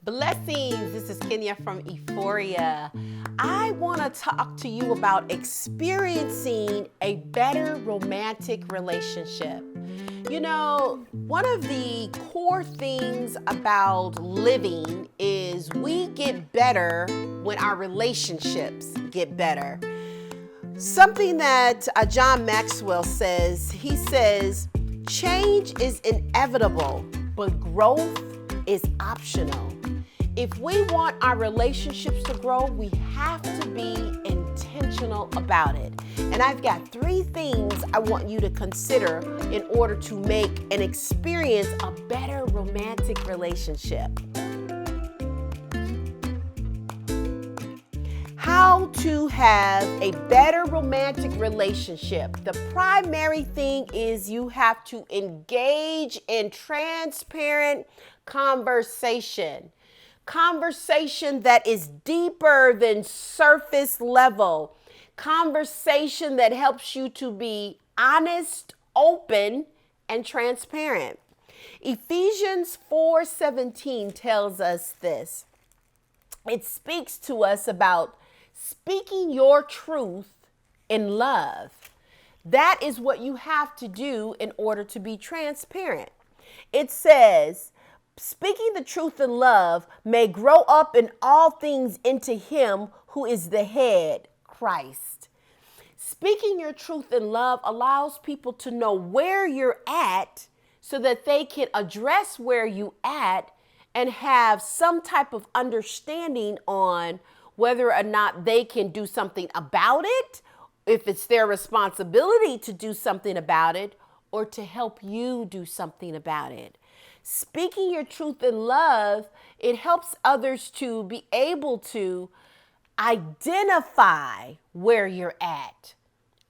Blessings, this is Kenya from Efouria. I want to talk to you about experiencing a better romantic relationship. You know, one of the core things about living is we get better when our relationships get better. Something that John Maxwell says, he says, change is inevitable, but growth is optional. If we want our relationships to grow, we have to be intentional about it. And I've got 3 things I want you to consider in order to make and experience a better romantic relationship. How to have a better romantic relationship. The primary thing is you have to engage in transparent conversation. Conversation that is deeper than surface level. Conversation that helps you to be honest, open, and transparent. Ephesians 4:17 tells us this. It speaks to us about speaking your truth in love. That is what you have to do in order to be transparent. It says, speaking the truth in love may grow up in all things into him who is the head, Christ. Speaking your truth in love allows people to know where you're at so that they can address where you at and have some type of understanding on whether or not they can do something about it, if it's their responsibility to do something about it, or to help you do something about it. Speaking your truth in love, it helps others to be able to identify where you're at.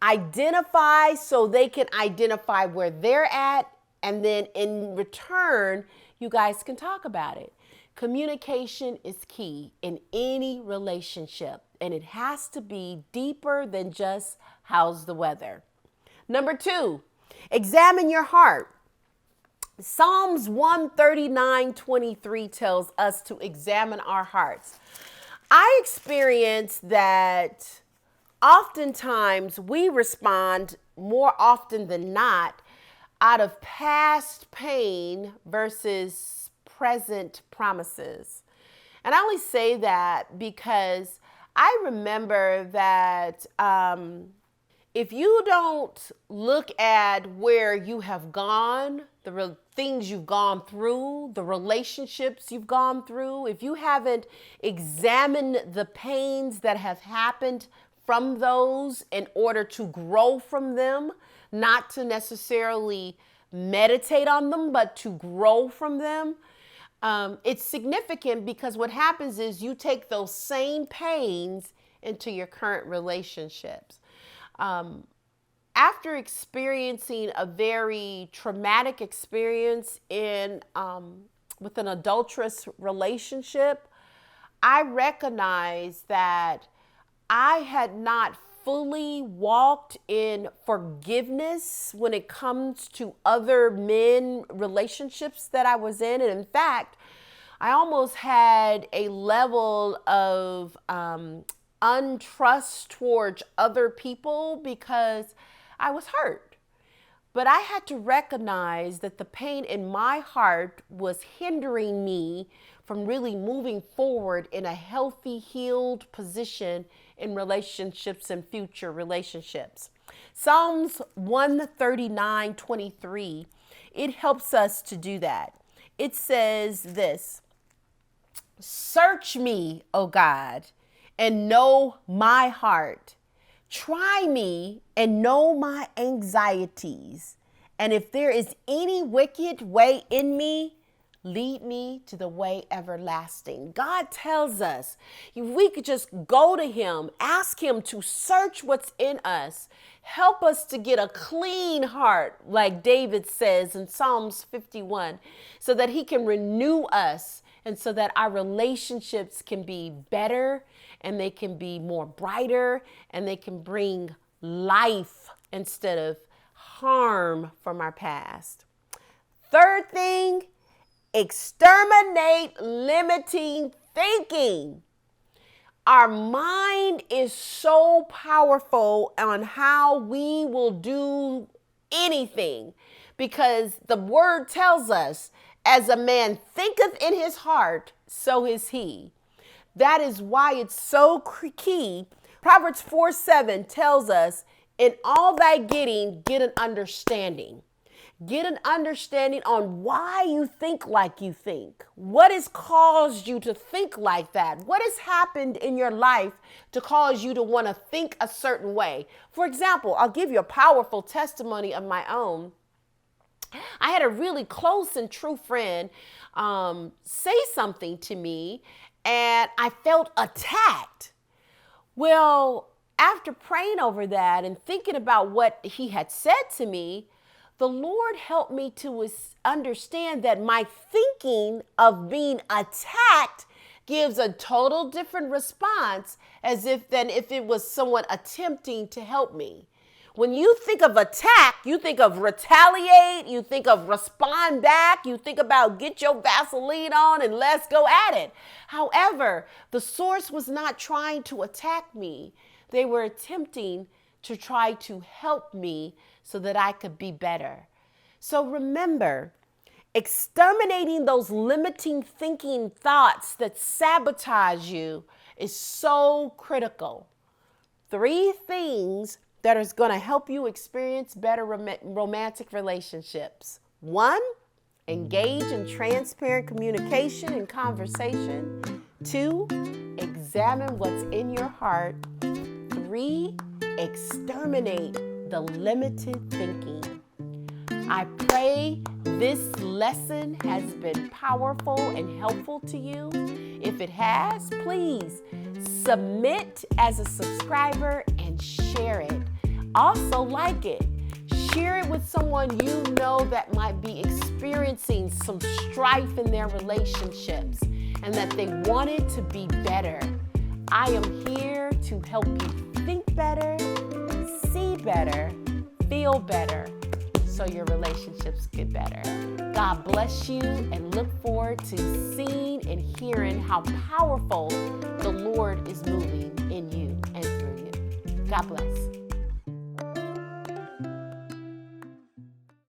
Identify so they can identify where they're at, and then in return, you guys can talk about it. Communication is key in any relationship, and it has to be deeper than just how's the weather. Number 2, examine your heart. Psalms 139:23 tells us to examine our hearts. I experience that oftentimes we respond more often than not out of past pain versus present promises. And I only say that because I remember that if you don't look at where you have gone, the things you've gone through, the relationships you've gone through, if you haven't examined the pains that have happened from those in order to grow from them, not to necessarily meditate on them, but to grow from them, it's significant because what happens is you take those same pains into your current relationships. After experiencing a very traumatic experience with an adulterous relationship, I recognized that I had not fully walked in forgiveness when it comes to other men relationships that I was in. And in fact, I almost had a level of untrust towards other people because I was hurt. But I had to recognize that the pain in my heart was hindering me from really moving forward in a healthy, healed position in relationships and future relationships. Psalms 139:23, it helps us to do that. It says this, search me, O God, and know my heart. Try me and know my anxieties. And if there is any wicked way in me, lead me to the way everlasting. God tells us if we could just go to him, ask him to search what's in us, help us to get a clean heart, like David says in Psalms 51, so that he can renew us and so that our relationships can be better and they can be more brighter and they can bring life instead of harm from our past. Third thing Exterminate limiting thinking. Our mind is so powerful on how we will do anything, because the word tells us, as a man thinketh in his heart, so is he. That is why it's so key. Proverbs 4:7 tells us, in all thy getting, get an understanding. Get an understanding on why you think like you think. What has caused you to think like that? What has happened in your life to cause you to want to think a certain way? For example, I'll give you a powerful testimony of my own. I had a really close and true friend say something to me, and I felt attacked. Well, after praying over that and thinking about what he had said to me, the Lord helped me to understand that my thinking of being attacked gives a total different response than if it was someone attempting to help me. When you think of attack, you think of retaliate, you think of respond back, you think about get your Vaseline on and let's go at it. However, the source was not trying to attack me. They were attempting to try to help me so that I could be better. So remember, exterminating those limiting thinking thoughts that sabotage you is so critical. 3 things that is going to help you experience better romantic relationships. 1, engage in transparent communication and conversation. 2, examine what's in your heart. 3, exterminate the limited thinking. I pray this lesson has been powerful and helpful to you. If it has, please submit as a subscriber and share it. Also like it. Share it with someone you know that might be experiencing some strife in their relationships and that they want it to be better. I am here to help you think better, see better, feel better, so your relationships get better. God bless you, and look forward to seeing and hearing how powerful the Lord is moving in you and through you. God bless.